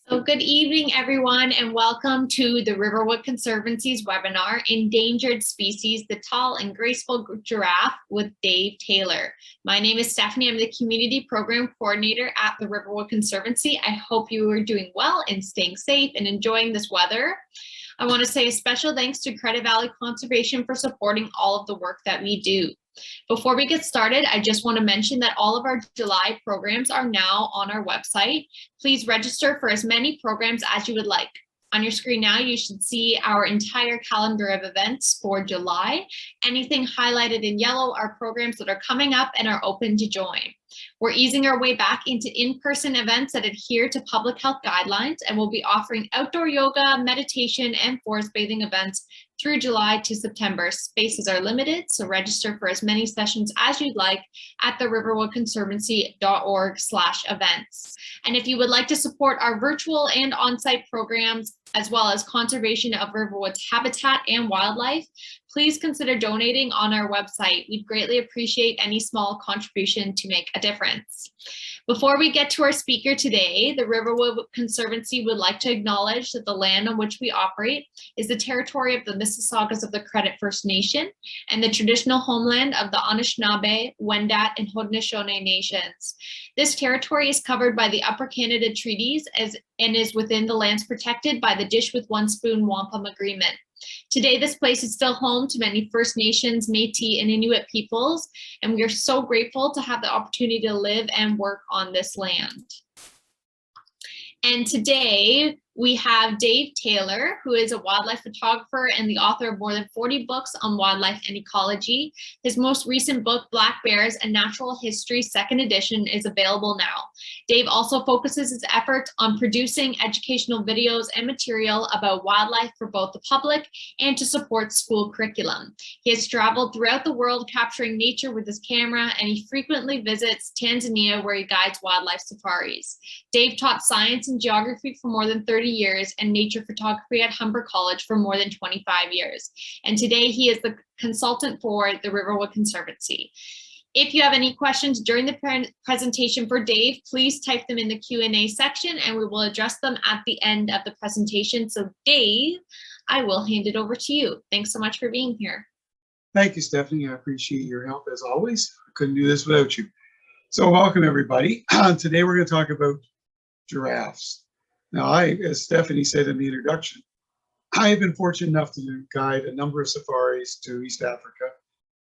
So good evening, everyone, and welcome to the Riverwood Conservancy's webinar, Endangered Species, the Tall and Graceful Giraffe with Dave Taylor. My name is Stephanie. I'm the Community Program Coordinator at the Riverwood Conservancy. I hope you are doing well and staying safe and enjoying this weather. I want to say a special thanks to Credit Valley Conservation for supporting all of the work that we do. Before we get started, I just want to mention that all of our July programs are now on our website. Please register for as many programs as you would like. On your screen now, you should see our entire calendar of events for July. Anything highlighted in yellow are programs that are coming up and are open to join. We're easing our way back into in-person events that adhere to public health guidelines, and we'll be offering outdoor yoga, meditation, and forest bathing events through July to September. Spaces are limited, so register for as many sessions as you'd like at the riverwoodconservancy.org/events. And if you would like to support our virtual and on-site programs, as well as conservation of Riverwood's habitat and wildlife, please consider donating on our website. We'd greatly appreciate any small contribution to make a difference. Before we get to our speaker today, the Riverwood Conservancy would like to acknowledge that the land on which we operate is the territory of the Mississaugas of the Credit First Nation and the traditional homeland of the Anishinaabe, Wendat, and Haudenosaunee nations. This territory is covered by the Upper Canada Treaties and is within the lands protected by the Dish with One Spoon Wampum Agreement. Today, this place is still home to many First Nations, Métis, and Inuit peoples, and we are so grateful to have the opportunity to live and work on this land. And today, we have Dave Taylor, who is a wildlife photographer and the author of more than 40 books on wildlife and ecology. His most recent book, Black Bears, A Natural History, 2nd edition, is available now. Dave also focuses his efforts on producing educational videos and material about wildlife for both the public and to support school curriculum. He has traveled throughout the world capturing nature with his camera, and he frequently visits Tanzania, where he guides wildlife safaris. Dave taught science and geography for more than 30 years and nature photography at Humber College for more than 25 years. And today he is the consultant for the Riverwood Conservancy. If you have any questions during the presentation for Dave, please type them in the Q&A section and we will address them at the end of the presentation. So Dave, I will hand it over to you. Thanks so much for being here. Thank you, Stephanie. I appreciate your help as always. I couldn't do this without you. So welcome everybody. Today we're going to talk about giraffes. Now, as Stephanie said in the introduction, I have been fortunate enough to guide a number of safaris to East Africa,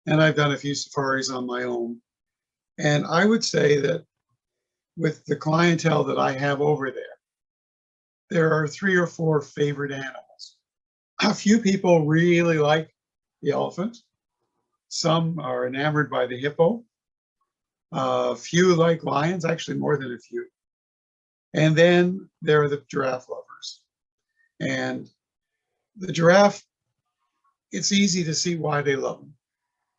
and I've done a few safaris on my own. And I would say that with the clientele that I have over there are 3 or 4 favorite animals. A few people really like the elephant. Some are enamored by the hippo. A few like lions, actually more than a few. And then there are the giraffe lovers. And the giraffe, it's easy to see why they love them.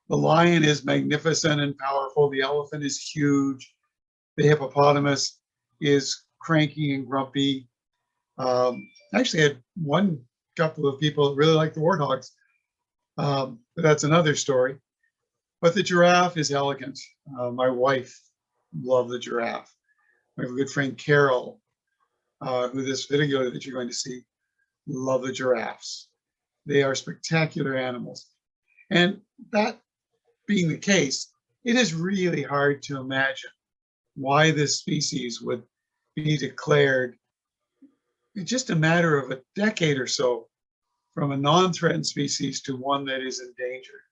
The lion is magnificent and powerful. The elephant is huge. The hippopotamus is cranky and grumpy. I actually had one couple of people that really like the warthogs, but that's another story. But the giraffe is elegant. My wife loved the giraffe. My good friend Carol, who this video that you're going to see, love the giraffes. They are spectacular animals. And that being the case, it is really hard to imagine why this species would be declared in just a matter of a decade or so from a non-threatened species to one that is endangered.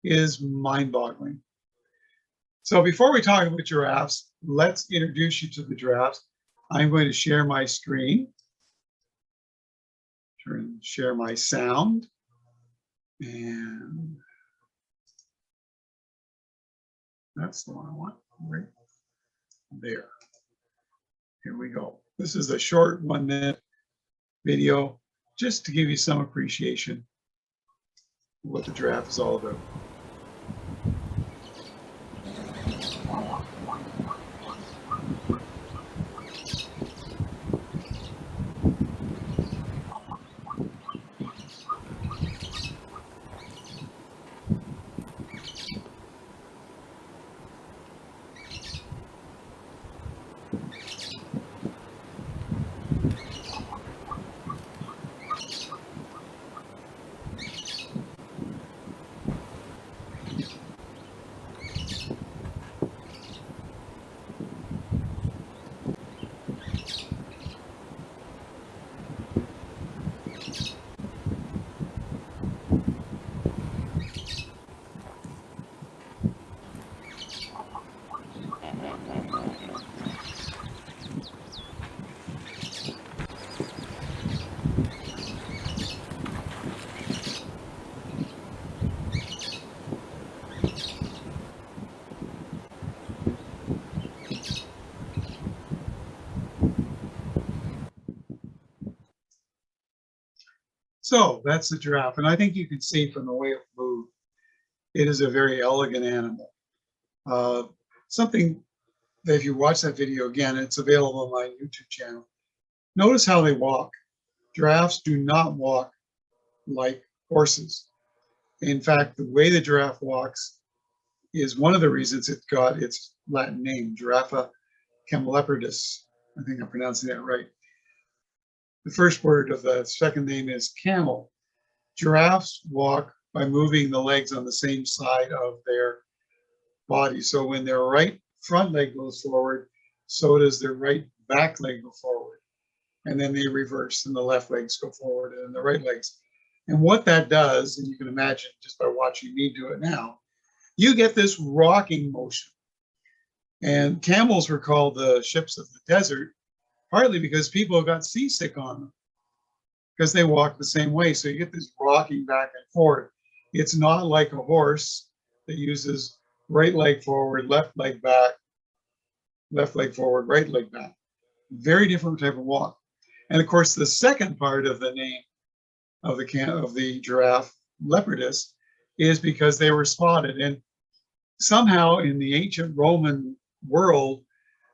It is mind-boggling. So before we talk about giraffes, let's introduce you to the giraffes. I'm going to share my screen, share my sound, and that's the one I want, right there. Here we go. This is a short 1-minute video just to give you some appreciation of what the giraffe is all about. So that's the giraffe. And I think you can see from the way it moved, it is a very elegant animal. Something that if you watch that video again, it's available on my YouTube channel. Notice how they walk. Giraffes do not walk like horses. In fact, the way the giraffe walks is one of the reasons it got its Latin name, Giraffa camelepardus. I think I'm pronouncing that right. The first word of the second name is camel. Giraffes walk by moving the legs on the same side of their body. So when their right front leg goes forward, so does their right back leg go forward. And then they reverse and the left legs go forward and the right legs. And what that does, and you can imagine just by watching me do it now, you get this rocking motion. And camels were called the ships of the desert, partly because people got seasick on them because they walk the same way. So you get this rocking back and forth. It's not like a horse that uses right leg forward, left leg back, left leg forward, right leg back. Very different type of walk. And of course, the second part of the name of the giraffe, leopardus, is because they were spotted. And somehow in the ancient Roman world,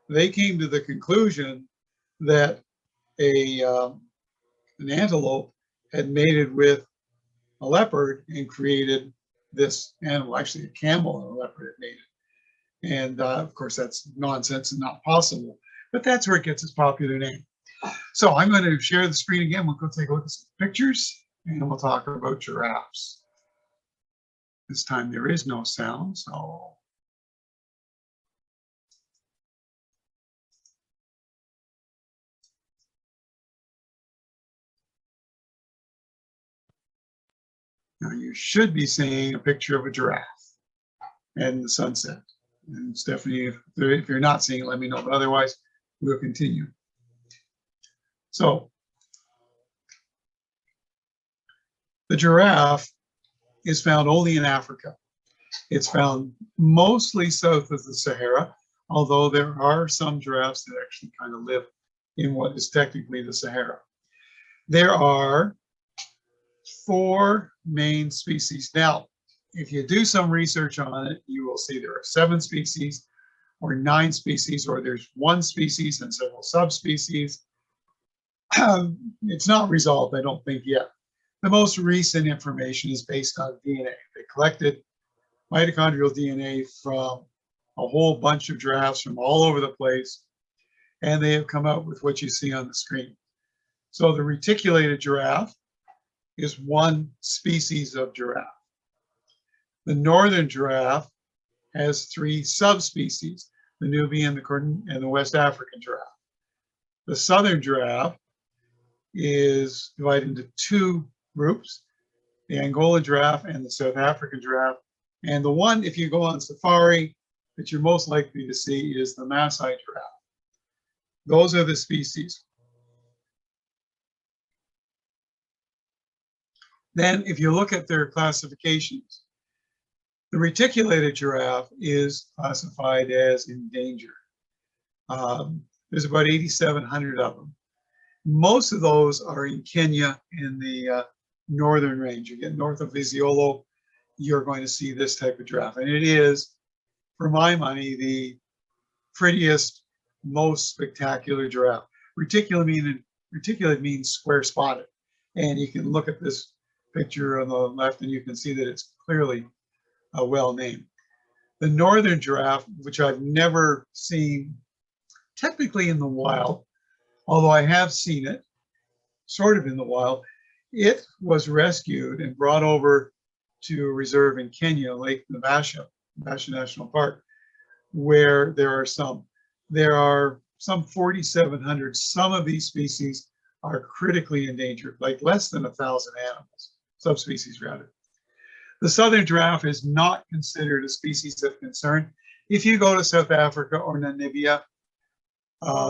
they came to the conclusion that an antelope had mated with a leopard and created this animal. Actually, a camel and a leopard had mated. And of course, that's nonsense and not possible. But that's where it gets its popular name. So I'm going to share the screen again. We'll go take a look at some pictures and we'll talk about giraffes. This time there is no sound, so. Now you should be seeing a picture of a giraffe and the sunset. And Stephanie, if you're not seeing it, let me know, but otherwise we'll continue. So the giraffe is found only in Africa. It's found mostly south of the Sahara, although there are some giraffes that actually kind of live in what is technically the Sahara. There are 4 main species. Now, if you do some research on it, you will see there are 7 species or 9 species, or there's 1 species and several subspecies. It's not resolved, I don't think, yet. The most recent information is based on DNA. They collected mitochondrial DNA from a whole bunch of giraffes from all over the place, and they have come out with what you see on the screen. So the reticulated giraffe is 1 species of giraffe. The northern giraffe has 3 subspecies, the Nubian, and the West African giraffe. The southern giraffe is divided into 2 groups, the Angola giraffe and the South African giraffe. And the one, if you go on safari, that you're most likely to see is the Masai giraffe. Those are the species. Then if you look at their classifications, the reticulated giraffe is classified as endangered. There's about 8,700 of them. Most of those are in Kenya in the northern range. You get north of Isiolo, you're going to see this type of giraffe. And it is, for my money, the prettiest, most spectacular giraffe. Reticulate means square spotted. And you can look at this picture on the left and you can see that it's clearly well named. The northern giraffe, which I've never seen technically in the wild, although I have seen it sort of in the wild, it was rescued and brought over to a reserve in Kenya, Lake Naivasha National Park, where there are some 4,700. Some of these species are critically endangered, like less than 1,000 animals, subspecies rather. The southern giraffe is not considered a species of concern. If you go to South Africa or Namibia,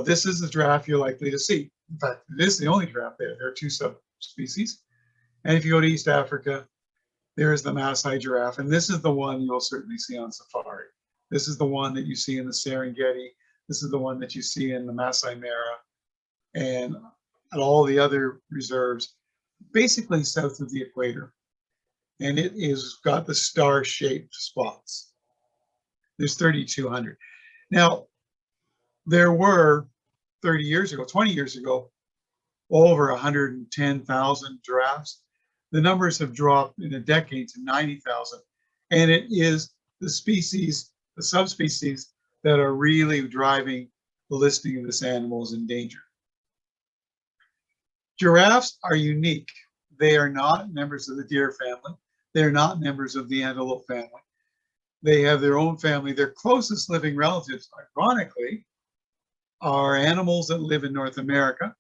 this is the giraffe you're likely to see. In fact, it is the only giraffe there. There are 2 subspecies. And if you go to East Africa, there is the Masai giraffe. And this is the one you'll certainly see on safari. This is the one that you see in the Serengeti. This is the one that you see in the Masai Mara and at all the other reserves. basically south of the equator. And it is got the star-shaped spots. There's 3,200. Now, there were 30 years ago, 20 years ago, over 110,000 giraffes. The numbers have dropped in a decade to 90,000. And it is the species, the subspecies that are really driving the listing of this animal as endangered. Giraffes are unique. They are not members of the deer family. They're not members of the antelope family. They have their own family. Their closest living relatives, ironically, are animals that live in North America,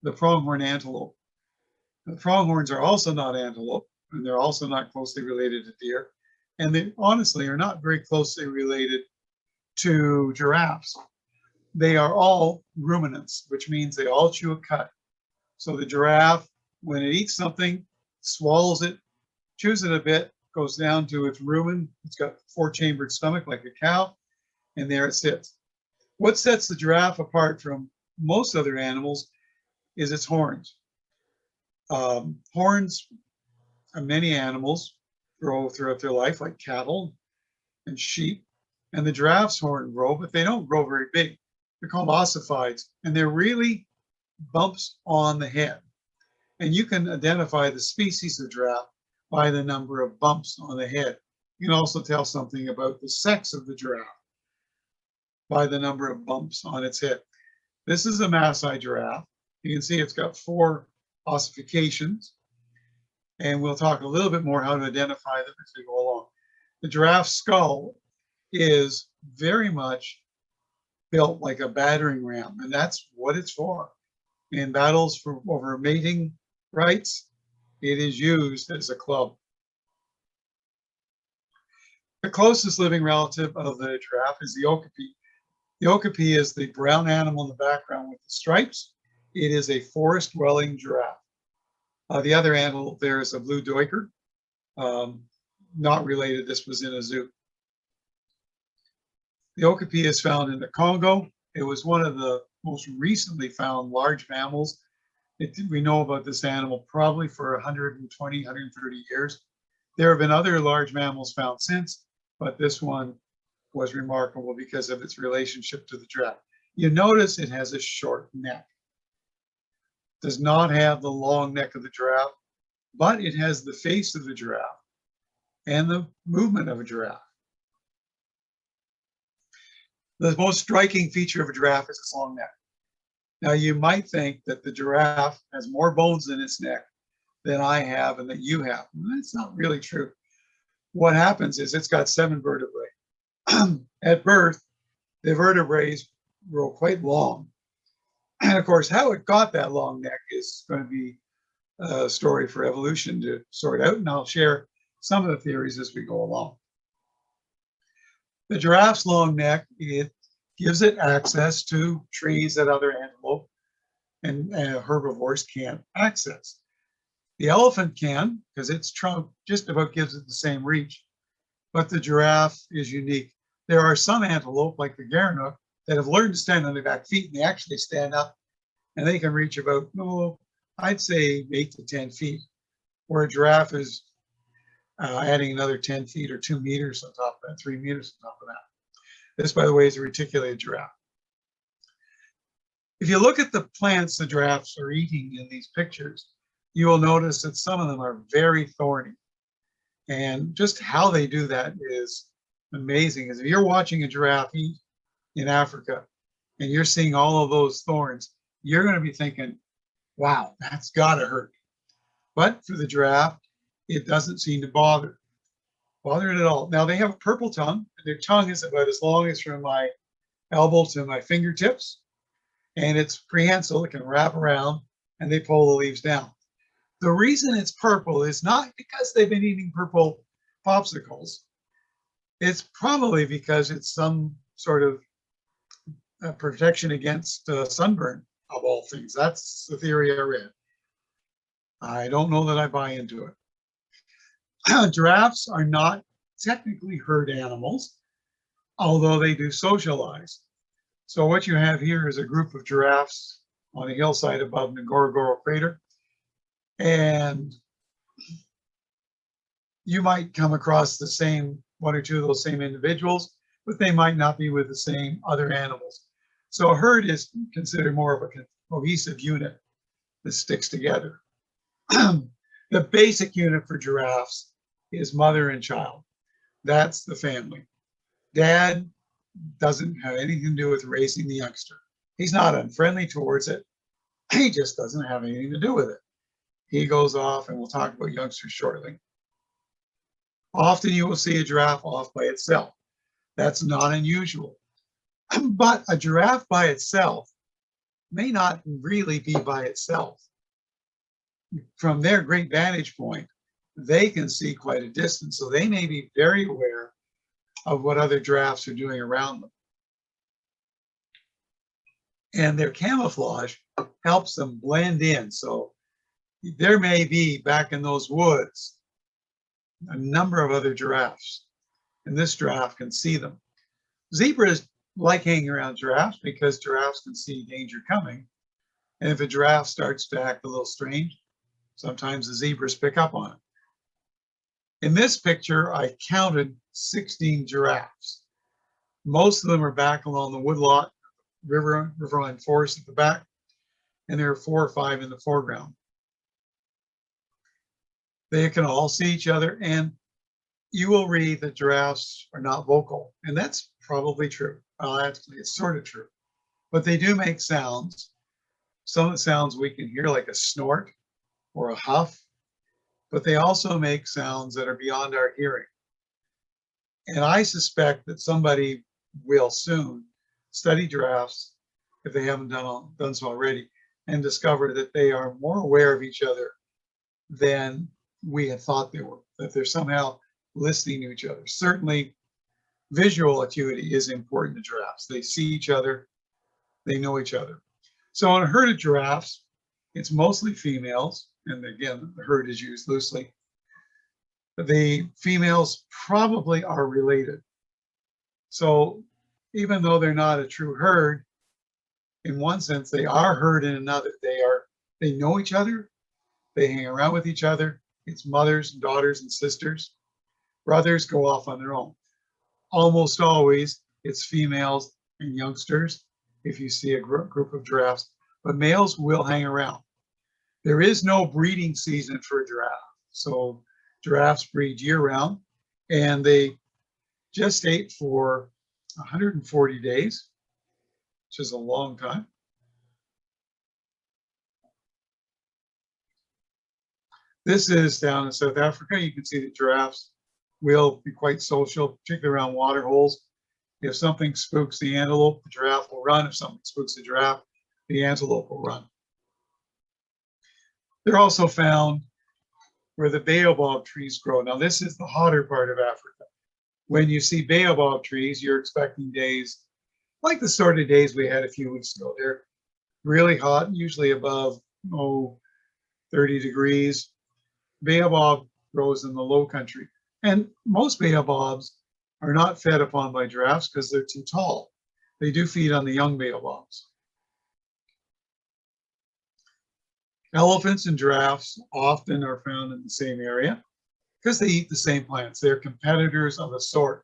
the pronghorn antelope. The pronghorns are also not antelope, and they're also not closely related to deer. And they honestly are not very closely related to giraffes. They are all ruminants, which means they all chew a cud. So the giraffe, when it eats something, swallows it, chews it a bit, goes down to its rumen. It's got a four-chambered stomach like a cow, and there it sits. What sets the giraffe apart from most other animals is its horns. Horns of many animals grow throughout their life, like cattle and sheep, and the giraffe's horn grow, but they don't grow very big. They're called ossifieds, and they're really bumps on the head. And you can identify the species of giraffe by the number of bumps on the head. You can also tell something about the sex of the giraffe by the number of bumps on its head. This is a Masai giraffe. You can see it's got 4 ossifications, and we'll talk a little bit more how to identify them as we go along. The giraffe skull is very much built like a battering ram, and that's what it's for. In battles for over mating rights, it is used as a club. The closest living relative of the giraffe is the okapi. The okapi is the brown animal in the background with the stripes. It is a forest-dwelling giraffe. The other animal there is a blue duiker. Not related, this was in a zoo. The okapi is found in the Congo. It was one of the most recently found large mammals. We know about this animal probably for 120, 130 years. There have been other large mammals found since, but this one was remarkable because of its relationship to the giraffe. You notice it has a short neck. Does not have the long neck of the giraffe, but it has the face of the giraffe and the movement of a giraffe. The most striking feature of a giraffe is its long neck. Now, you might think that the giraffe has more bones in its neck than I have and that you have. That's not really true. What happens is it's got 7 vertebrae. At birth, the vertebrae grow quite long. And of course, how it got that long neck is going to be a story for evolution to sort out, and I'll share some of the theories as we go along. The giraffe's long neck, it gives it access to trees that other antelope and herbivores can't access. The elephant can, because its trunk just about gives it the same reach, but the giraffe is unique. There are some antelope, like the Gerenuk, that have learned to stand on their back feet, and they actually stand up, and they can reach about, I'd say 8 to 10 feet, where a giraffe is adding another 10 feet or 2 meters on top of that, 3 meters on top of that. This, by the way, is a reticulated giraffe. If you look at the plants the giraffes are eating in these pictures, you will notice that some of them are very thorny. And just how they do that is amazing. As if you're watching a giraffe eat in Africa and you're seeing all of those thorns, you're going to be thinking, wow, that's got to hurt. But for the giraffe, it doesn't seem to bother it at all. Now, they have a purple tongue. Their tongue is about as long as from my elbow to my fingertips, and it's prehensile. It can wrap around, and they pull the leaves down. The reason it's purple is not because they've been eating purple popsicles. It's probably because it's some sort of protection against sunburn, of all things. That's the theory I read. I don't know that I buy into it. Giraffes are not technically herd animals, although they do socialize. So what you have here is a group of giraffes on a hillside above Ngorongoro crater. And you might come across the same one or two of those same individuals, but they might not be with the same other animals. So a herd is considered more of a cohesive unit that sticks together. The basic unit for giraffes is mother and child. That's the family. Dad doesn't have anything to do with raising the youngster. He's not unfriendly towards it. He just doesn't have anything to do with it. He goes off, and we'll talk about youngsters shortly. Often you will see a giraffe off by itself. That's not unusual. But a giraffe by itself may not really be by itself. From their great vantage point, they can see quite a distance, so they may be very aware of what other giraffes are doing around them. And their camouflage helps them blend in. So there may be, back in those woods, a number of other giraffes, and this giraffe can see them. Zebras like hanging around giraffes because giraffes can see danger coming. And if a giraffe starts to act a little strange, sometimes the zebras pick up on it. In this picture, I counted 16 giraffes. Most of them are back along the woodlot, riverine forest at the back, and there are 4 or 5 in the foreground. They can all see each other, and you will read that giraffes are not vocal, and that's probably true. Well, actually, it's sort of true, but they do make sounds. Some of the sounds we can hear, like a snort or a huff, but they also make sounds that are beyond our hearing. And I suspect that somebody will soon study giraffes, if they haven't done so already, and discover that they are more aware of each other than we had thought they were, that they're somehow listening to each other. Certainly, visual acuity is important to giraffes. They see each other, they know each other. So in a herd of giraffes, it's mostly females, and again, the herd is used loosely. The females probably are related. So even though they're not a true herd, in one sense, they are herd in another. They know each other, they hang around with each other. It's mothers, daughters, and sisters. Brothers go off on their own. Almost always, it's females and youngsters if you see a group of giraffes, but males will hang around. There is no breeding season for a giraffe. So giraffes breed year-round, and they gestate for 140 days, which is a long time. This is down in South Africa. You can see that giraffes will be quite social, particularly around water holes. If something spooks the antelope, the giraffe will run. If something spooks the giraffe, the antelope will run. They're also found where the baobab trees grow. Now, this is the hotter part of Africa. When you see baobab trees, you're expecting days like the sort of days we had a few weeks ago. They're really hot, usually above 30 degrees. Baobab grows in the low country. And most baobabs are not fed upon by giraffes because they're too tall. They do feed on the young baobabs. Elephants and giraffes often are found in the same area because they eat the same plants. They're competitors of a sort.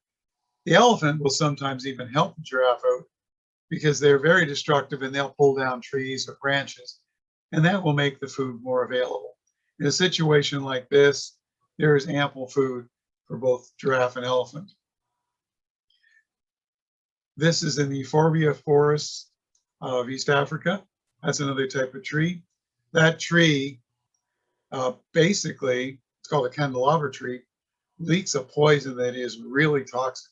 The elephant will sometimes even help the giraffe out because they're very destructive and they'll pull down trees or branches, and that will make the food more available. In a situation like this, there is ample food for both giraffe and elephant. This is in the Euphorbia forests of East Africa. That's another type of tree. That tree, basically, it's called a candelabra tree, leaks a poison that is really toxic.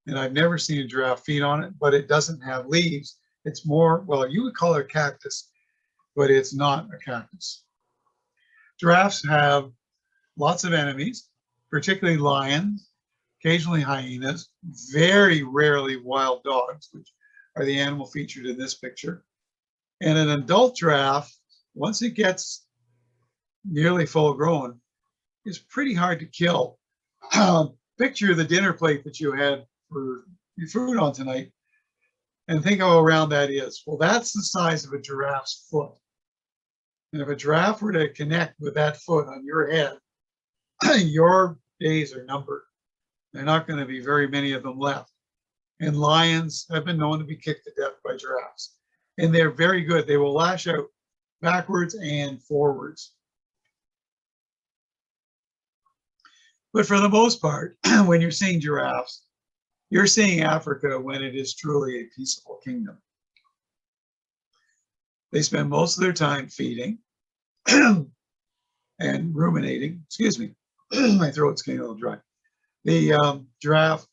And I've never seen a giraffe feed on it, but it doesn't have leaves. It's more, well, you would call it a cactus, but it's not a cactus. Giraffes have lots of enemies, particularly lions, occasionally hyenas, very rarely wild dogs, which are the animal featured in this picture. And an adult giraffe, once it gets nearly full grown, is pretty hard to kill. Picture the dinner plate that you had for your food on tonight and think how round that is. Well, that's the size of a giraffe's foot. And if a giraffe were to connect with that foot on your head, your days are numbered. There are not going to be very many of them left. And lions have been known to be kicked to death by giraffes. And they're very good. They will lash out backwards and forwards. But for the most part, when you're seeing giraffes, you're seeing Africa when it is truly a peaceful kingdom. They spend most of their time feeding and ruminating. Excuse me, my throat's getting a little dry. The giraffe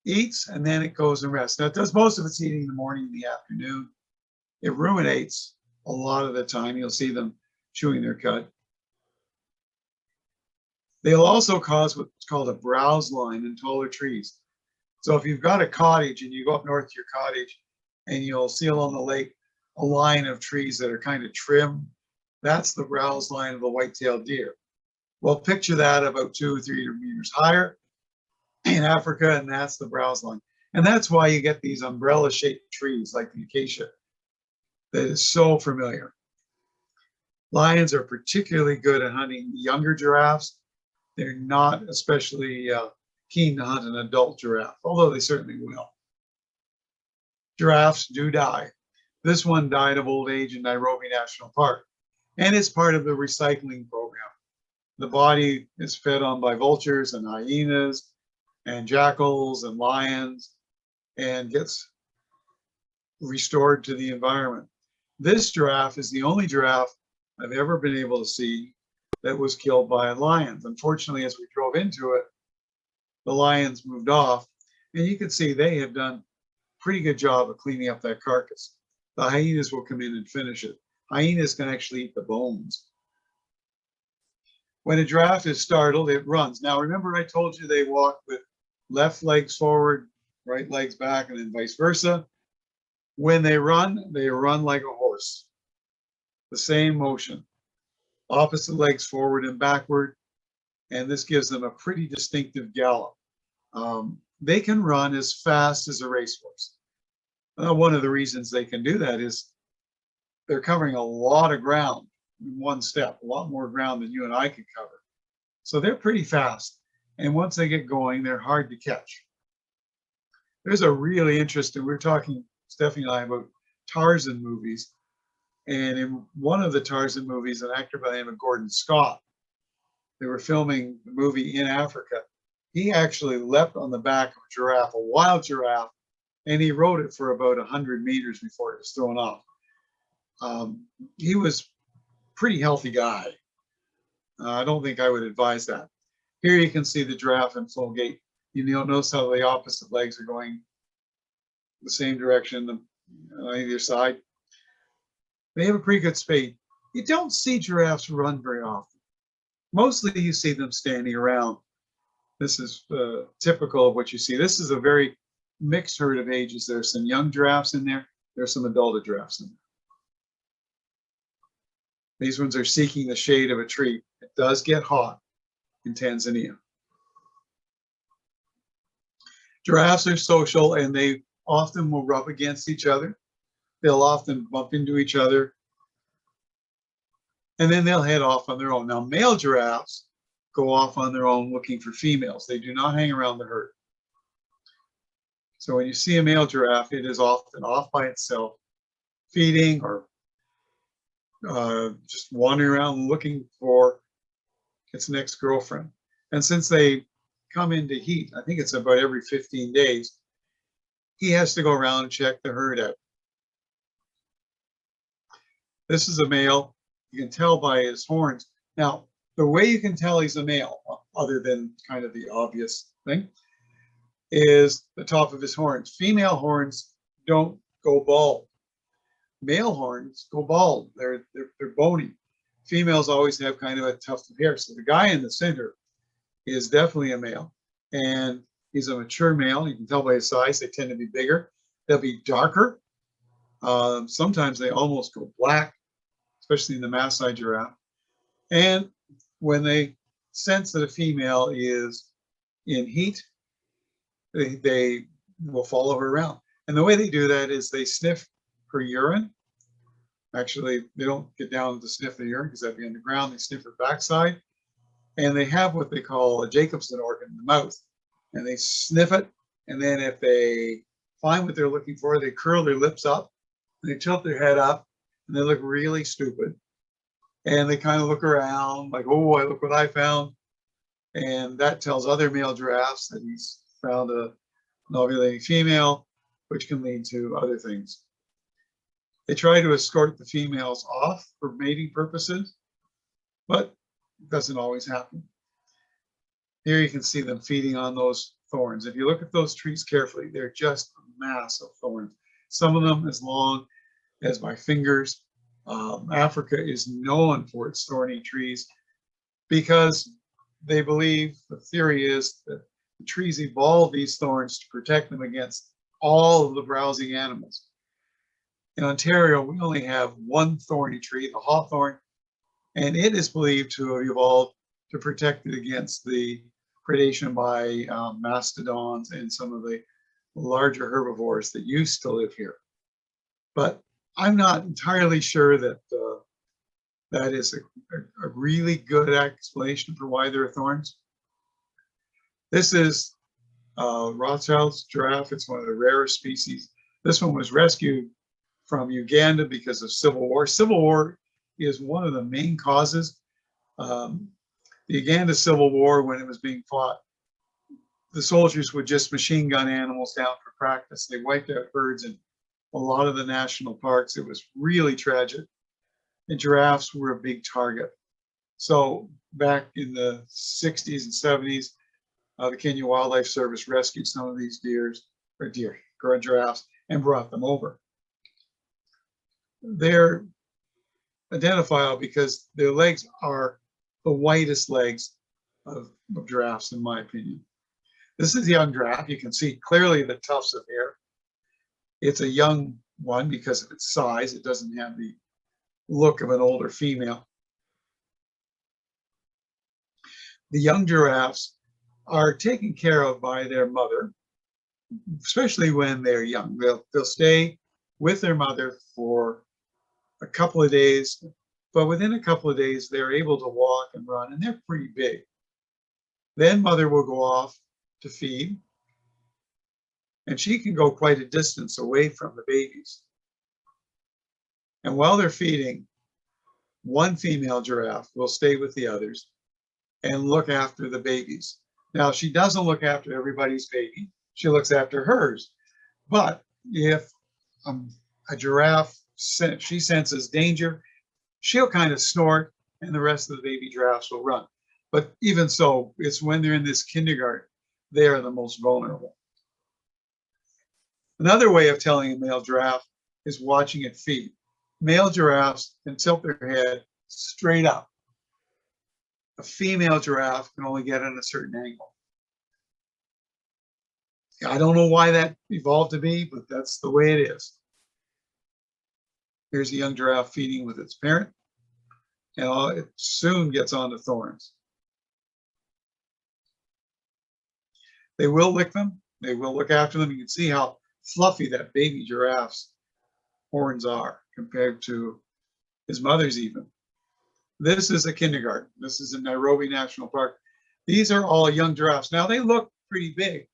eats and then it goes and rests. Now it does most of its eating in the morning and the afternoon. It ruminates a lot of the time. You'll see them chewing their cud. They'll also cause what's called a browse line in taller trees. So if you've got a cottage and you go up north to your cottage and you'll see along the lake a line of trees that are kind of trim, that's the browse line of a white-tailed deer. Well, picture that about 2 or 3 meters higher in Africa, and that's the browse line. And that's why you get these umbrella-shaped trees like the acacia that is so familiar. Lions are particularly good at hunting younger giraffes. They're not especially keen to hunt an adult giraffe, although they certainly will. Giraffes do die. This one died of old age in Nairobi National Park, and it's part of the recycling program. The body is fed on by vultures and hyenas and jackals and lions and gets restored to the environment. This giraffe is the only giraffe I've ever been able to see that was killed by lions. Unfortunately, as we drove into it, the lions moved off, and you can see they have done a pretty good job of cleaning up that carcass. The hyenas will come in and finish it. Hyenas can actually eat the bones. When a giraffe is startled, it runs. Now, remember I told you they walk with left legs forward, right legs back, and then vice versa. When they run like a horse. The same motion. Opposite legs forward and backward, and this gives them a pretty distinctive gallop. They can run as fast as a racehorse. One of the reasons they can do that is they're covering a lot of ground in one step, a lot more ground than you and I could cover. So they're pretty fast, and once they get going, they're hard to catch. There's a really interesting, we were talking, Stephanie and I, about Tarzan movies. And in one of the Tarzan movies, an actor by the name of Gordon Scott, they were filming the movie in Africa. He actually leapt on the back of a giraffe, a wild giraffe, and he rode it for about 100 meters before it was thrown off. He was a pretty healthy guy. I don't think I would advise that. Here you can see the giraffe in full gait. You notice how the opposite legs are going the same direction on either side. They have a pretty good speed. You don't see giraffes run very often. Mostly you see them standing around. This is typical of what you see. This is a very mixed herd of ages. There's some young giraffes in there. There's some adult giraffes in there. These ones are seeking the shade of a tree. It does get hot in Tanzania. Giraffes are social, and they often will rub against each other. They'll often bump into each other, and then they'll head off on their own. Now, male giraffes go off on their own looking for females. They do not hang around the herd. So when you see a male giraffe, it is often off by itself, feeding or just wandering around looking for its next girlfriend. And since they come into heat, I think it's about every 15 days, he has to go around and check the herd out. This is a male. You can tell by his horns. Now, the way you can tell he's a male, other than kind of the obvious thing, is the top of his horns. Female horns don't go bald. Male horns go bald. They're bony. Females always have kind of a tuft of hair. So the guy in the center is definitely a male, and he's a mature male. You can tell by his size. They tend to be bigger. They'll be darker. Sometimes they almost go black, especially in the Masai giraffe. And when they sense that a female is in heat, they will follow her around. And the way they do that is they sniff her urine, Actually, they don't get down to sniff the urine because that'd be on the ground. They sniff her backside, and they have what they call a Jacobson organ in the mouth, and they sniff it. And then if they find what they're looking for, they curl their lips up, and they tilt their head up, and they look really stupid. And they kind of look around like, oh, I look what I found. And that tells other male giraffes that he's found an ovulating female, which can lead to other things. They try to escort the females off for mating purposes, but it doesn't always happen. Here you can see them feeding on those thorns. If you look at those trees carefully, they're just a mass of thorns. Some of them as long as my fingers. Africa is known for its thorny trees because they believe, the theory is that the trees evolved these thorns to protect them against all of the browsing animals. In Ontario, we only have one thorny tree, the hawthorn, and it is believed to have evolved to protect it against the predation by mastodons and some of the larger herbivores that used to live here. But I'm not entirely sure that that is a really good explanation for why there are thorns. This is Rothschild's giraffe. It's one of the rarest species. This one was rescued from Uganda because of civil war. Civil war is one of the main causes. The Uganda Civil War, when it was being fought, the soldiers would just machine gun animals down for practice. They wiped out herds in a lot of the national parks. It was really tragic. And giraffes were a big target. So back in the 60s and 70s, the Kenya Wildlife Service rescued some of these giraffes, and brought them over. They're identifiable because their legs are the whitest legs of giraffes, in my opinion. This is a young giraffe. You can see clearly the tufts of hair. It's a young one because of its size. It doesn't have the look of an older female. The young giraffes are taken care of by their mother, especially when they're young. They'll stay with their mother for a couple of days, but within a couple of days, they're able to walk and run, and they're pretty big. Then mother will go off to feed, and she can go quite a distance away from the babies. And while they're feeding, one female giraffe will stay with the others and look after the babies. Now, she doesn't look after everybody's baby. She looks after hers. But if a giraffe, she senses danger, she'll kind of snort and the rest of the baby giraffes will run. But even so, it's when they're in this kindergarten, they are the most vulnerable. Another way of telling a male giraffe is watching it feed. Male giraffes can tilt their head straight up. A female giraffe can only get in a certain angle. I don't know why that evolved to be, but that's the way it is. Here's a young giraffe feeding with its parent, and it soon gets onto thorns. They will lick them. They will look after them. You can see how fluffy that baby giraffe's horns are compared to his mother's even. This is a kindergarten. This is in Nairobi National Park. These are all young giraffes. Now they look pretty big,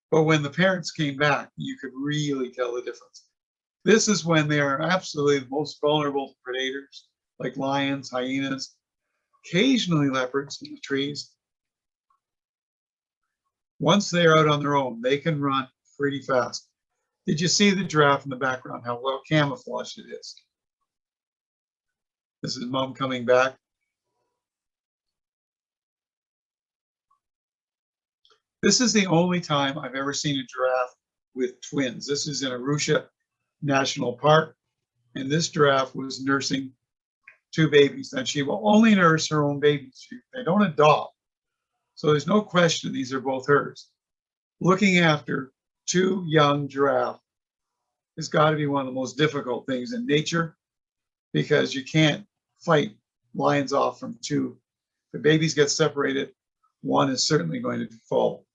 but when the parents came back, you could really tell the difference. This is when they are absolutely the most vulnerable to predators like lions, hyenas, occasionally leopards in the trees. Once they're out on their own, they can run pretty fast. Did you see the giraffe in the background, how well camouflaged it is? This is mom coming back. This is the only time I've ever seen a giraffe with twins. This is in Arusha National Park, and this giraffe was nursing two babies, and she will only nurse her own babies. They don't adopt. So there's no question these are both hers. Looking after two young giraffes has got to be one of the most difficult things in nature, because you can't fight lions off from two. If the babies get separated, one is certainly going to fall.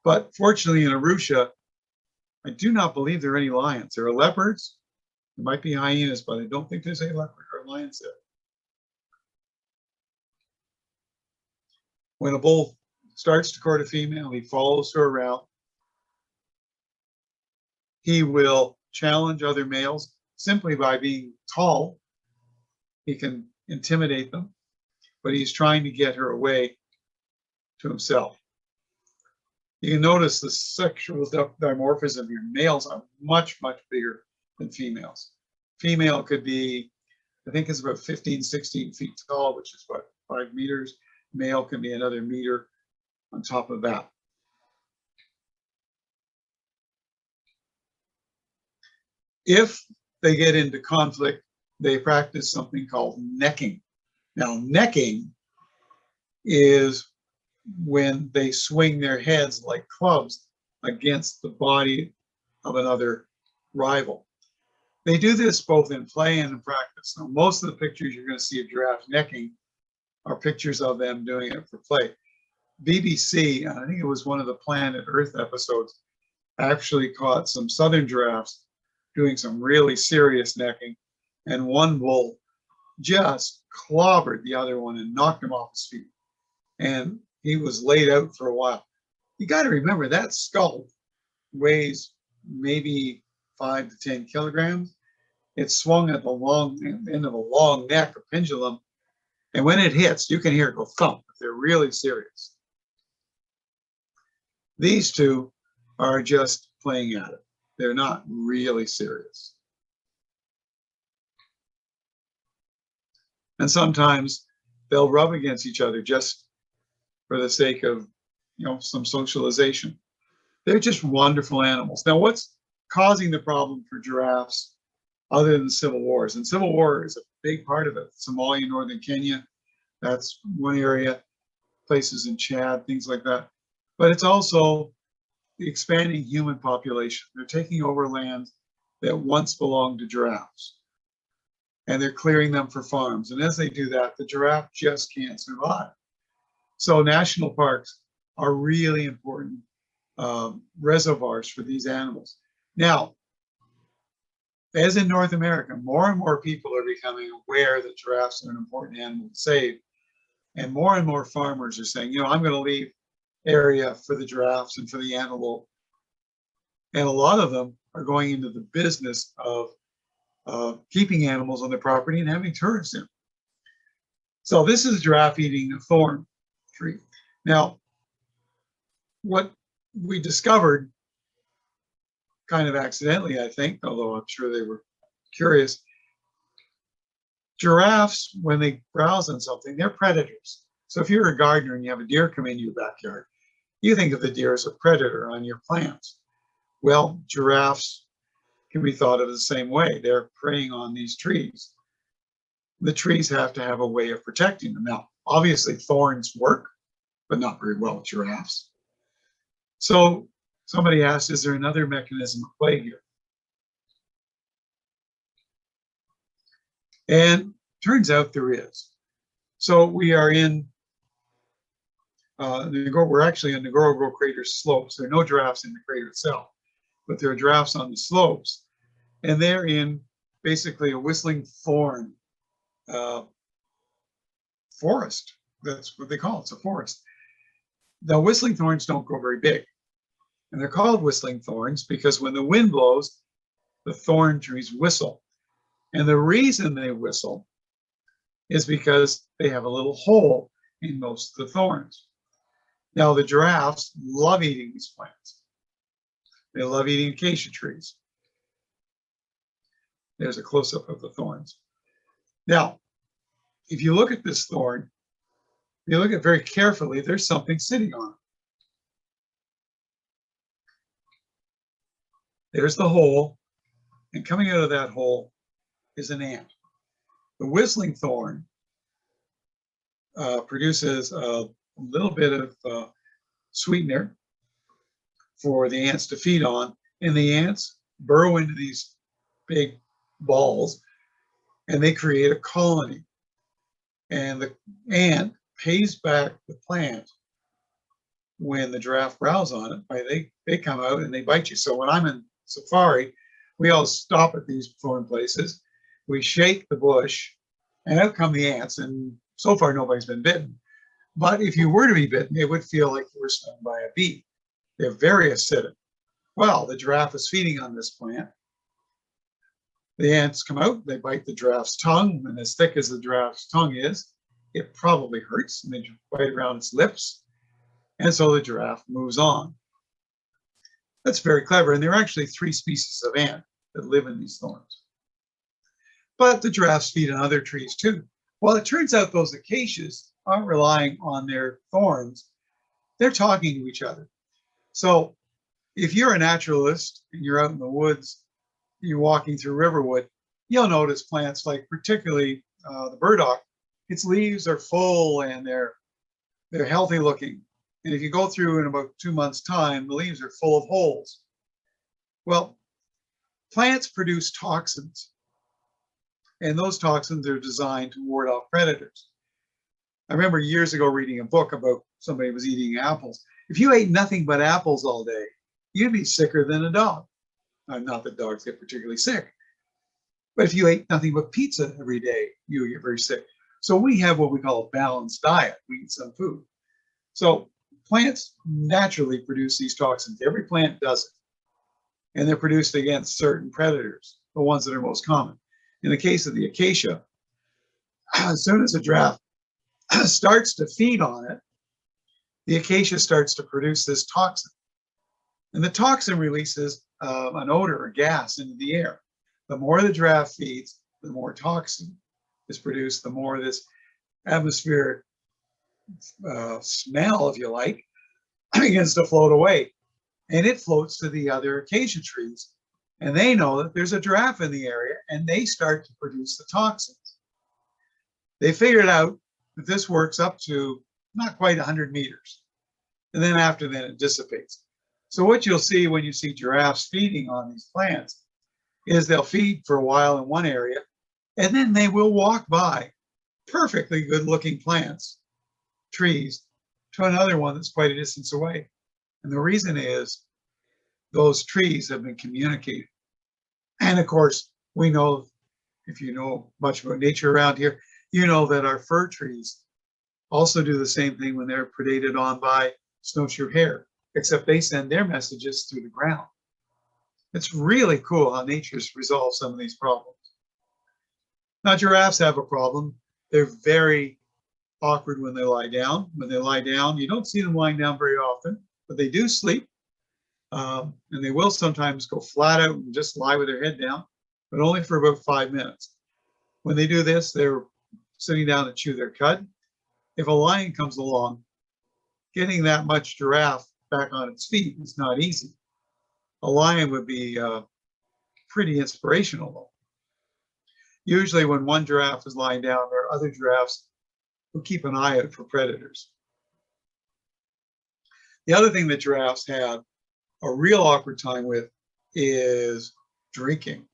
But fortunately in Arusha, I do not believe there are any lions. There are leopards, There might be hyenas, but I don't think there's a leopard or lions there. When a bull starts to court a female, he follows her around. He will challenge other males simply by being tall. He can intimidate them, but he's trying to get her away to himself. You can notice the sexual dimorphism here. Males are much, much bigger than females. Female could be, I think it's about 15, 16 feet tall, which is about 5 meters. Male can be another meter on top of that. If they get into conflict, they practice something called necking. Now, necking is when they swing their heads like clubs against the body of another rival. They do this both in play and in practice. So most of the pictures you're going to see of giraffes necking are pictures of them doing it for play. BBC, I think it was one of the Planet Earth episodes, actually caught some southern giraffes doing some really serious necking, and one bull just clobbered the other one and knocked him off his feet. And he was laid out for a while. You got to remember that skull weighs maybe 5 to 10 kilograms. It's swung at the long end of a long neck, a pendulum, and when it hits, you can hear it go thump if they're really serious. These two are just playing at it. They're not really serious. And sometimes they'll rub against each other just for the sake of, some socialization. They're just wonderful animals. Now, what's causing the problem for giraffes other than civil wars? And civil war is a big part of it. Somalia, northern Kenya, that's one area, places in Chad, things like that. But it's also the expanding human population. They're taking over lands that once belonged to giraffes, and they're clearing them for farms. And as they do that, the giraffe just can't survive. So national parks are really important reservoirs for these animals. Now, as in North America, more and more people are becoming aware that giraffes are an important animal to save. And more farmers are saying, I'm going to leave area for the giraffes and for the antelope. And a lot of them are going into the business of keeping animals on their property and having tourists in. So this is a giraffe eating a thorn tree. Now, what we discovered, kind of accidentally, I think, although I'm sure they were curious, giraffes, when they browse on something, they're predators. So if you're a gardener and you have a deer come into your backyard, you think of the deer as a predator on your plants. Well, giraffes can be thought of the same way. They're preying on these trees. The trees have to have a way of protecting them. Now, obviously, thorns work, but not very well with giraffes. So somebody asked, is there another mechanism at play here? And turns out there is. So we are in we're actually on the Ngorongoro crater slopes. There are no giraffes in the crater itself, but there are giraffes on the slopes, and they're in basically a whistling thorn forest. That's what they call it. It's a forest. Now, whistling thorns don't grow very big, and they're called whistling thorns because when the wind blows, the thorn trees whistle. And the reason they whistle is because they have a little hole in most of the thorns. Now, the giraffes love eating these plants. They love eating acacia trees. There's a close-up of the thorns. Now, if you look at this thorn, you look at it very carefully, there's something sitting on it. There's the hole, and coming out of that hole is an ant. The whistling thorn produces a little bit of sweetener for the ants to feed on, and the ants burrow into these big balls, and they create a colony. And the ant pays back the plant when the giraffe browse on it. They come out and they bite you. So when I'm in safari, We all stop at these thorn places. We shake the bush, and out come the ants. And so far, nobody's been bitten. But if you were to be bitten, it would feel like you were stung by a bee. They're very acidic. Well, the giraffe is feeding on this plant. The ants come out, they bite the giraffe's tongue, and as thick as the giraffe's tongue is, it probably hurts, and they bite around its lips. And so the giraffe moves on. That's very clever, and there are actually 3 species of ant that live in these thorns. But the giraffes feed on other trees too. Well, it turns out those acacias aren't relying on their thorns, they're talking to each other. So if you're a naturalist and you're out in the woods, you're walking through Riverwood, you'll notice plants like particularly the burdock. Its leaves are full and they're healthy looking. And if you go through in about 2 months' time, the leaves are full of holes. Well, plants produce toxins, and those toxins are designed to ward off predators. I remember years ago reading a book about somebody who was eating apples. If you ate nothing but apples all day, you'd be sicker than a dog. Not that dogs get particularly sick, but if you ate nothing but pizza every day, you would get very sick. So we have what we call a balanced diet. We eat some food. So plants naturally produce these toxins. Every plant does it. And they're produced against certain predators, the ones that are most common. In the case of the acacia, as soon as a giraffe starts to feed on it, the acacia starts to produce this toxin. And the toxin releases an odor, a gas into the air. The more the giraffe feeds, the more toxin is produced, the more this atmospheric smell, if you like, begins to float away. And it floats to the other acacia trees. And they know that there's a giraffe in the area, and they start to produce the toxins. They figured out that this works up to not quite 100 meters. And then after that, it dissipates. So what you'll see when you see giraffes feeding on these plants is they'll feed for a while in one area, and then they will walk by perfectly good-looking plants, trees, to another one that's quite a distance away. And the reason is those trees have been communicating. And of course, we know, if you know much about nature around here, you know that our fir trees also do the same thing when they're predated on by snowshoe hare, except they send their messages through the ground. It's really cool how nature's resolved some of these problems. Now, giraffes have a problem. They're very awkward when they lie down. When they lie down, you don't see them lying down very often, but they do sleep. And they will sometimes go flat out and just lie with their head down, but only for about 5 minutes. When they do this, they're sitting down to chew their cud. If a lion comes along, getting that much giraffe back on its feet is not easy. A lion would be pretty inspirational, though. Usually when one giraffe is lying down, there are other giraffes who keep an eye out for predators. The other thing that giraffes have a real awkward time with is drinking.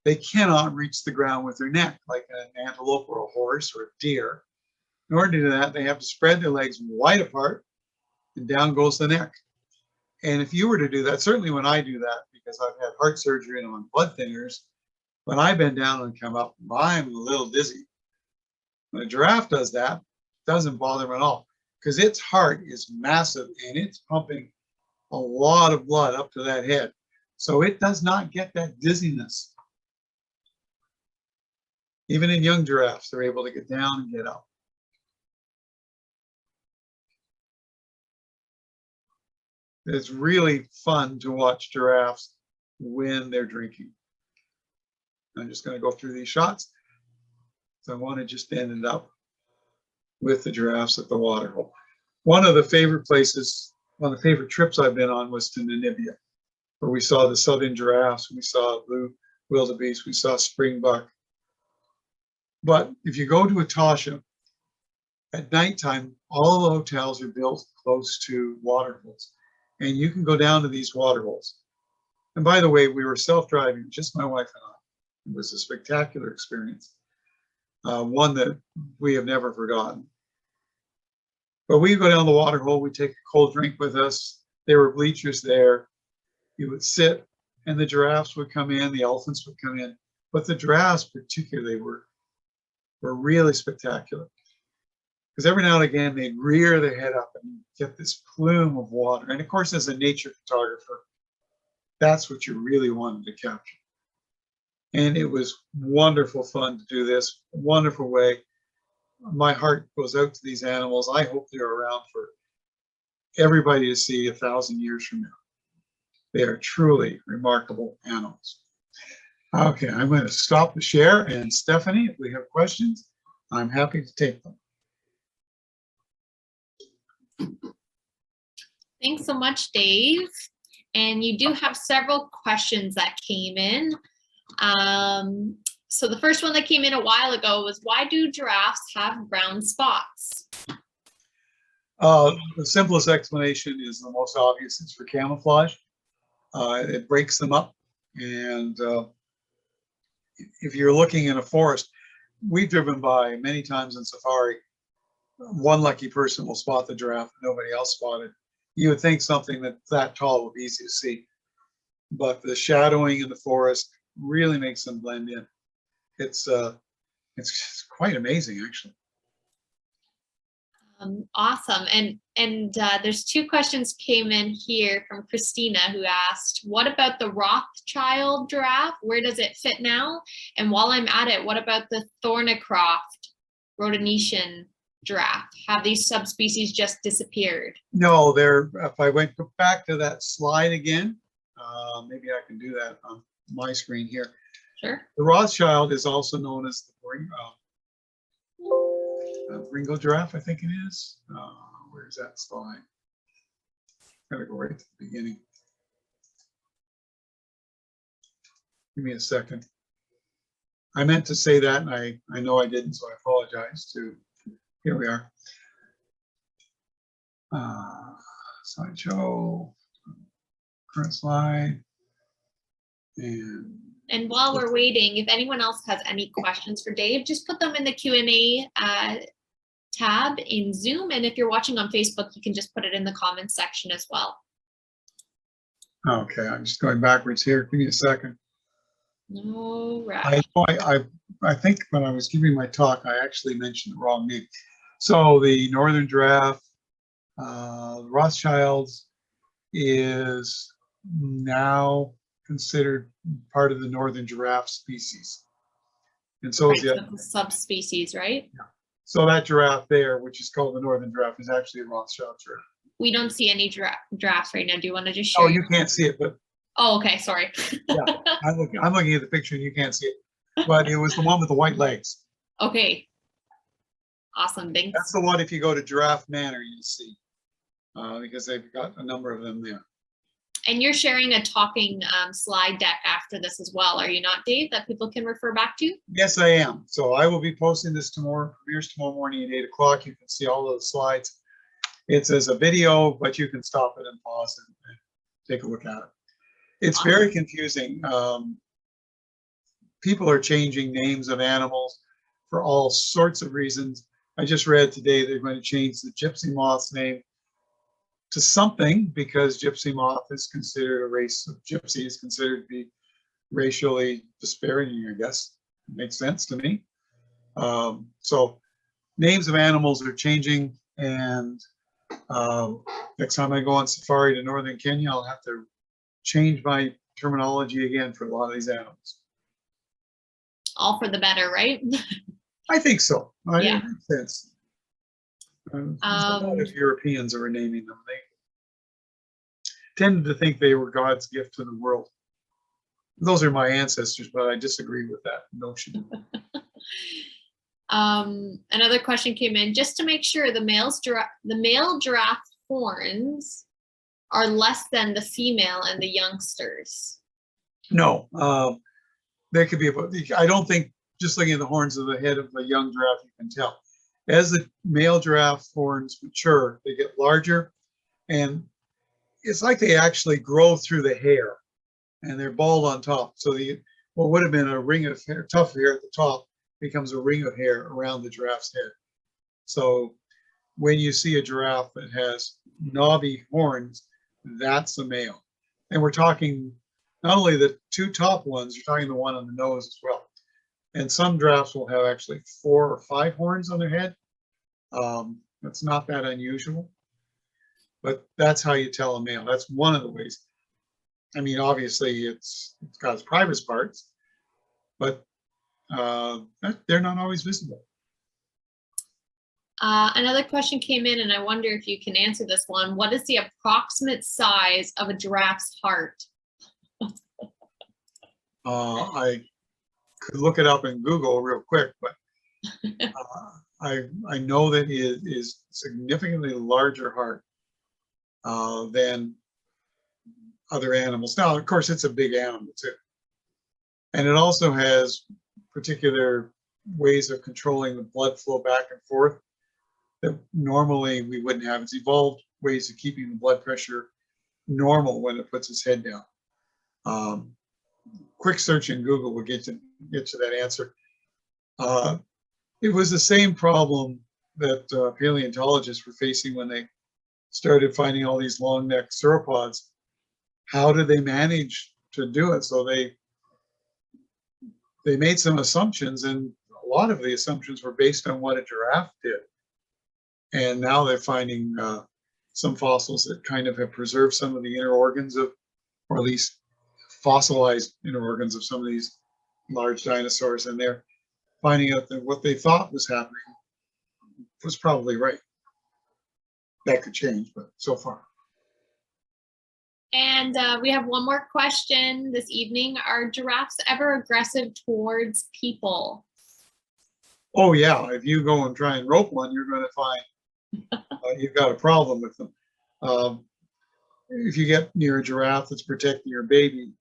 They cannot reach the ground with their neck like an antelope or a horse or a deer. In order to do that, they have to spread their legs wide apart, and down goes the neck. And if you were to do that, certainly when I do that, because I've had heart surgery and I'm on blood thinners, when I bend down and come up, I'm a little dizzy. When a giraffe does that, it doesn't bother them at all, because its heart is massive and it's pumping a lot of blood up to that head. So it does not get that dizziness. Even in young giraffes, they're able to get down and get up. It's really fun to watch giraffes when they're drinking. I'm just going to go through these shots. So I want to just end it up with the giraffes at the waterhole. One of the favorite places, one of the favorite trips I've been on was to Namibia, where we saw the southern giraffes, we saw blue wildebeest, we saw springbuck. But if you go to Etosha, at nighttime, all the hotels are built close to waterholes. And you can go down to these waterholes. And by the way, we were self-driving, just my wife and I. It was a spectacular experience, one that we have never forgotten. But we go down the waterhole, we take a cold drink with us. There were bleachers there. You would sit and the giraffes would come in, the elephants would come in, but the giraffes particularly were really spectacular. Because every now and again they'd rear their head up and get this plume of water. And of course, as a nature photographer, that's what you really wanted to capture. And it was wonderful fun to do this, wonderful way. My heart goes out to these animals. I hope they're around for everybody to see 1,000 years from now. They are truly remarkable animals. Okay, I'm going to stop the share. And Stephanie, if we have questions, I'm happy to take them. Thanks so much, Dave. And you do have several questions that came in. So the first one that came in a while ago was, why do giraffes have brown spots? The simplest explanation is the most obvious. It's for camouflage. It breaks them up. And if you're looking in a forest, we've driven by many times in safari, one lucky person will spot the giraffe, nobody else spotted. You would think something that tall would be easy to see, but the shadowing in the forest really makes them blend in. It's quite amazing, actually. Awesome. And there's two questions came in here from Christina, who asked, what about the Rothschild giraffe? Where does it fit now? And while I'm at it, what about the Thornycroft Rhodesian giraffe? Have these subspecies just disappeared? No, if I went back to that slide again, maybe I can do that on my screen here. Sure. The Rothschild is also known as the Ringo giraffe, I think it is. Where's that slide? Gotta go right to the beginning. Give me a second. I meant to say that, and I know I didn't, so I apologize too. Here we are. Slideshow, current slide. And while we're waiting, if anyone else has any questions for Dave, just put them in the Q&A tab in Zoom. And if you're watching on Facebook, you can just put it in the comments section as well. Okay, I'm just going backwards here. Give me a second. All right. I think when I was giving my talk, I actually mentioned the wrong name. So the Northern Giraffe, Rothschilds, is now considered part of the Northern Giraffe species. And so is the subspecies, right? Yeah. So that giraffe there, which is called the Northern Giraffe, is actually a Rothschild giraffe. We don't see any giraffes right now. Do you want to just share? Oh, you can't see it, but. Oh, okay, sorry. Yeah, I'm looking at the picture and you can't see it, but it was the one with the white legs. Okay. Awesome, thanks. That's the one if you go to Giraffe Manor, you'll see, because they've got a number of them there. And you're sharing a talking slide deck after this as well, are you not, Dave, that people can refer back to? Yes, I am. So I will be posting this tomorrow morning at 8 o'clock. You can see all those slides. It's as a video, but you can stop it and pause and take a look at it. It's awesome. Very confusing. People are changing names of animals for all sorts of reasons. I just read today they're going to change the gypsy moth's name to something because gypsy moth is considered a race of gypsy, is considered to be racially disparaging, I guess. It makes sense to me. So names of animals are changing, and next time I go on safari to northern Kenya, I'll have to change my terminology again for a lot of these animals. All for the better, right? I think so. Yeah. It makes sense. A lot of Europeans are renaming them. They tended to think they were God's gift to the world. Those are my ancestors, but I disagree with that notion. Another question came in, just to make sure the male giraffe horns are less than the female and the youngsters. No, there could be, I don't think just looking at the horns of the head of a young giraffe, you can tell. As the male giraffe horns mature, they get larger, and it's like they actually grow through the hair, and they're bald on top. So what would have been a ring of hair, tough hair at the top, becomes a ring of hair around the giraffe's head. So when you see a giraffe that has knobby horns, that's a male. And we're talking not only the two top ones, you're talking the one on the nose as well. And some giraffes will have actually 4 or 5 horns on their head. That's not that unusual, but that's how you tell a male. That's one of the ways. I mean, obviously it's got its private parts, but they're not always visible. Another question came in, and I wonder if you can answer this one. What is the approximate size of a giraffe's heart? I could look it up in Google real quick, but I know that it is significantly larger heart than other animals. Now, of course, it's a big animal too. And it also has particular ways of controlling the blood flow back and forth that normally we wouldn't have. It's evolved ways of keeping the blood pressure normal when it puts its head down. Quick search in Google will get you that answer. It was the same problem that paleontologists were facing when they started finding all these long-necked sauropods. How did they manage to do it? So they made some assumptions, and a lot of the assumptions were based on what a giraffe did. And now they're finding some fossils that kind of have preserved some of the inner organs of, or at least fossilized inner organs of some of these large dinosaurs, and they're finding out that what they thought was happening was probably right. That could change, but so far. And we have one more question this evening. Are giraffes ever aggressive towards people? Oh yeah, if you go and try and rope one, you're going to find you've got a problem with them. If you get near a giraffe that's protecting your baby,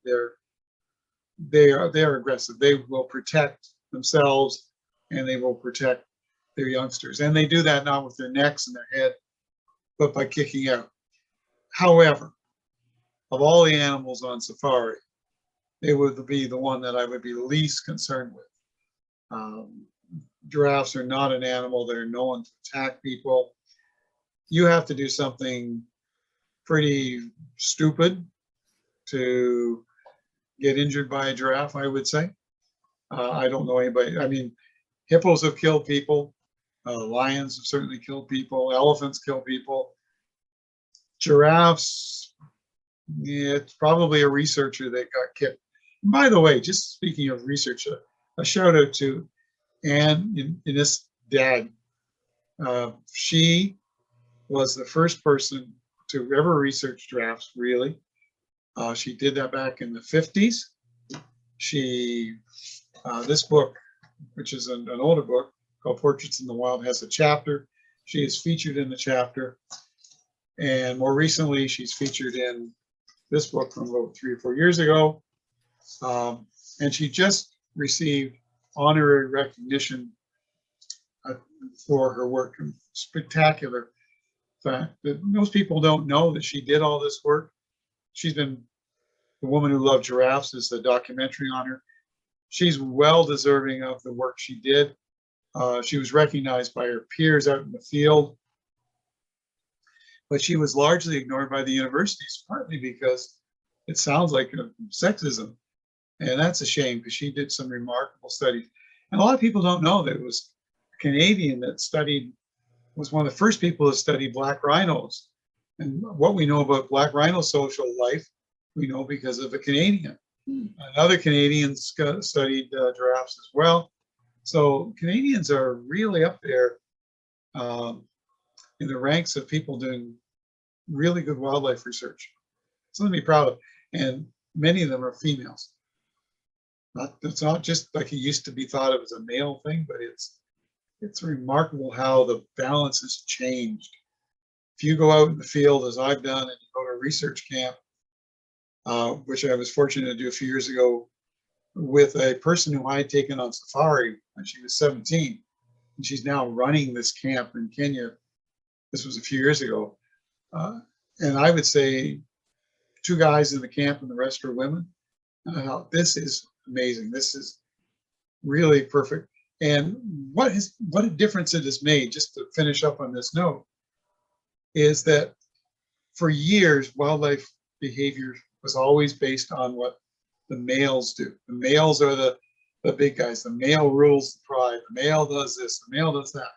they are aggressive. They will protect themselves, and they will protect their youngsters. And they do that not with their necks and their head, but by kicking out. However, of all the animals on safari, they would be the one that I would be least concerned with. Giraffes are not an animal that are known to attack people. You have to do something pretty stupid to get injured by a giraffe, I would say. I don't know anybody. I mean, hippos have killed people. Lions have certainly killed people. Elephants kill people. Giraffes, yeah, it's probably a researcher that got kicked. And by the way, just speaking of research, a shout out to Anne Innes Dad. She was the first person to ever research giraffes, really. She did that back in the 50s. This book, which is an older book called Portraits in the Wild, has a chapter. She is featured in the chapter. And more recently, she's featured in this book from about 3 or 4 years ago. And she just received honorary recognition for her work. Spectacular fact that most people don't know that she did all this work. She's been The Woman Who Loved Giraffes is the documentary on her. She's well deserving of the work she did. She was recognized by her peers out in the field, but she was largely ignored by the universities, partly because it sounds like sexism. And that's a shame, because she did some remarkable studies. And a lot of people don't know that it was a Canadian that was one of the first people to study black rhinos. And what we know about black rhino social life, we know because of a Canadian. Another Canadian studied giraffes as well. So Canadians are really up there in the ranks of people doing really good wildlife research. Something to be proud of. And many of them are females. It's not just like it used to be thought of as a male thing, but it's remarkable how the balance has changed. If you go out in the field, as I've done, and you go to a research camp, which I was fortunate to do a few years ago with a person who I had taken on safari when she was 17, and she's now running this camp in Kenya. This was a few years ago. And I would say 2 guys in the camp and the rest are women. And I thought, this is amazing. This is really perfect. And what a difference it has made, just to finish up on this note, is that for years, wildlife behavior was always based on what the males do. The males are the big guys. The male rules the pride. The male does this. The male does that.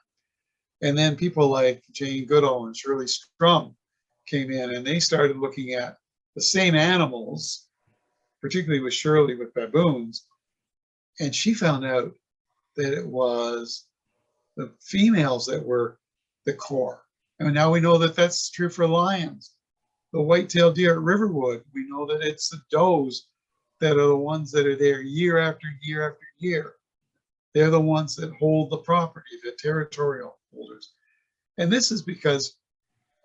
And then people like Jane Goodall and Shirley Strum came in, and they started looking at the same animals, particularly with Shirley with baboons. And she found out that it was the females that were the core. And now we know that that's true for lions. The white-tailed deer at Riverwood, we know that it's the does that are the ones that are there year after year after year. They're the ones that hold the property, the territorial holders. And this is because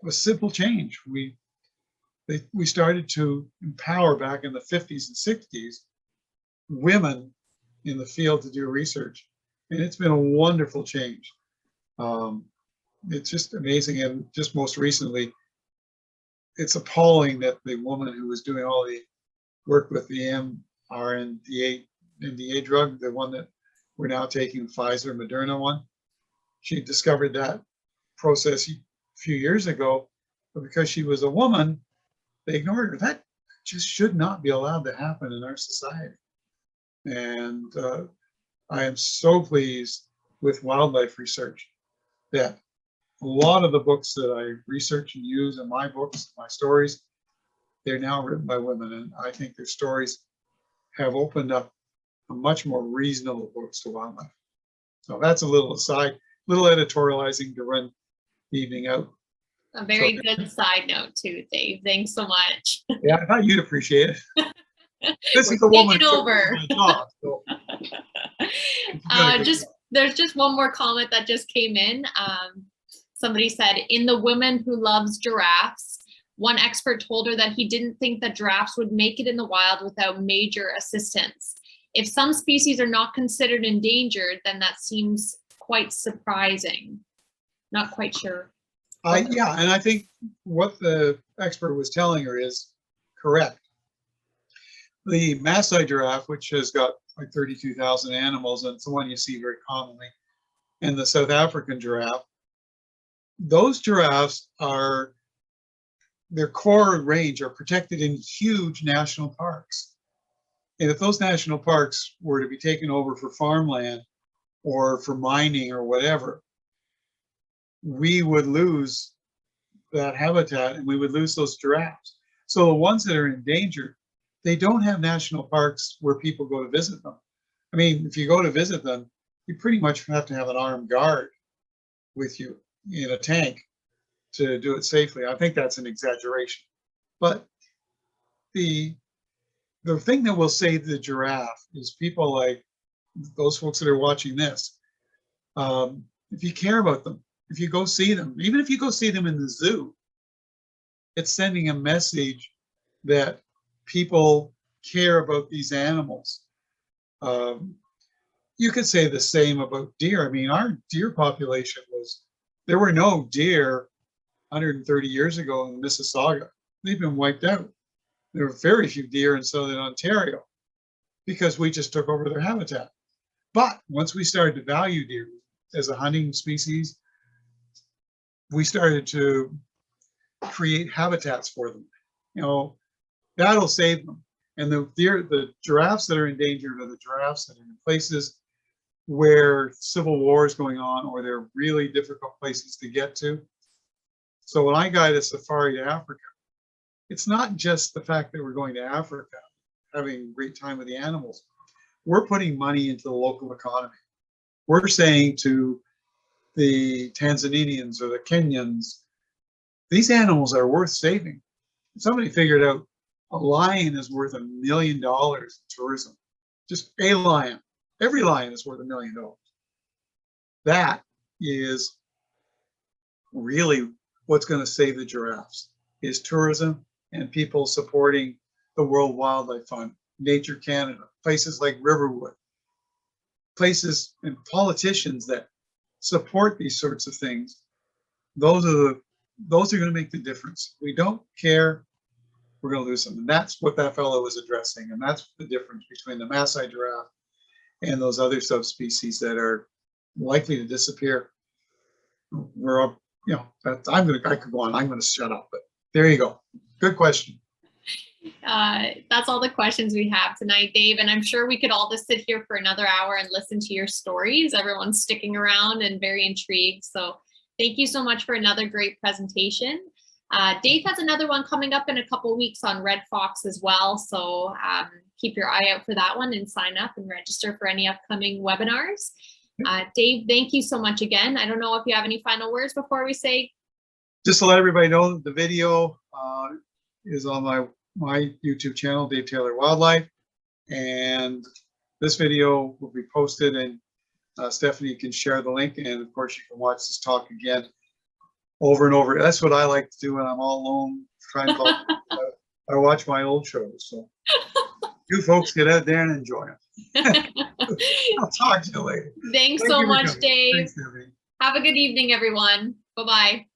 of a simple change. We started to empower back in the 50s and 60s women in the field to do research. And it's been a wonderful change. It's just amazing. And just most recently, it's appalling that the woman who was doing all the work with the NDA drug, the one that we're now taking, Pfizer, Moderna one, she discovered that process a few years ago, but because she was a woman, they ignored her. That just should not be allowed to happen in our society. And I am so pleased with wildlife research that a lot of the books that I research and use in my books, my stories, they're now written by women. And I think their stories have opened up a much more reasonable books to wildlife. So that's a little aside, little editorializing to run the evening out. A very good side note too, Dave. Thanks so much. Yeah, I thought you'd appreciate it. This is the woman who took over my job, so. There's just one more comment that just came in. Somebody said, in The Woman Who Loves Giraffes, one expert told her that he didn't think that giraffes would make it in the wild without major assistance. If some species are not considered endangered, then that seems quite surprising. Not quite sure. Yeah, and I think what the expert was telling her is correct. The Masai giraffe, which has got like 32,000 animals, and it's the one you see very commonly, and the South African giraffe, those giraffes are, their core range are protected in huge national parks. And if those national parks were to be taken over for farmland or for mining or whatever, we would lose that habitat and we would lose those giraffes. So the ones that are endangered, they don't have national parks where people go to visit them. I mean, if you go to visit them, you pretty much have to have an armed guard with you in a tank to do it safely. I think that's an exaggeration. But the thing that will save the giraffe is people like those folks that are watching this. If you care about them, if you go see them, even if you go see them in the zoo, it's sending a message that people care about these animals. You could say the same about deer. I mean, our deer population there were no deer 130 years ago in Mississauga. They've been wiped out. There were very few deer in Southern Ontario because we just took over their habitat. But once we started to value deer as a hunting species, we started to create habitats for them. You know, that'll save them. And the giraffes that are endangered are the giraffes that are in places where civil war is going on, or they're really difficult places to get to. So when I guide a safari to Africa, it's not just the fact that we're going to Africa, having a great time with the animals. We're putting money into the local economy. We're saying to the Tanzanians or the Kenyans, these animals are worth saving. Somebody figured out a lion is worth $1 million in tourism. Just a lion. Every lion is worth $1 million. That is really what's going to save the giraffes, is tourism and people supporting the World Wildlife Fund, Nature Canada, places like Riverwood, places and politicians that support these sorts of things. Those are going to make the difference. We don't care, we're going to lose them. And that's what that fellow was addressing. And that's the difference between the Masai giraffe and those other subspecies that are likely to disappear. We're up, you know, I could go on. I'm going to shut up, but there you go. Good question. That's all the questions we have tonight, Dave. And I'm sure we could all just sit here for another hour and listen to your stories. Everyone's sticking around and very intrigued. So thank you so much for another great presentation. Dave has another one coming up in a couple weeks on Red Fox as well. So keep your eye out for that one and sign up and register for any upcoming webinars. Dave, thank you so much again. I don't know if you have any final words before we say. Just to let everybody know that the video is on my YouTube channel, Dave Taylor Wildlife, and this video will be posted, and Stephanie can share the link, and of course you can watch this talk again over and over. That's what I like to do when I'm all alone trying to I watch my old shows. So you folks get out there and enjoy them. I'll talk to you later. Thanks so much, Dave. Thanks, Stephanie. Have a good evening, everyone. Bye-bye.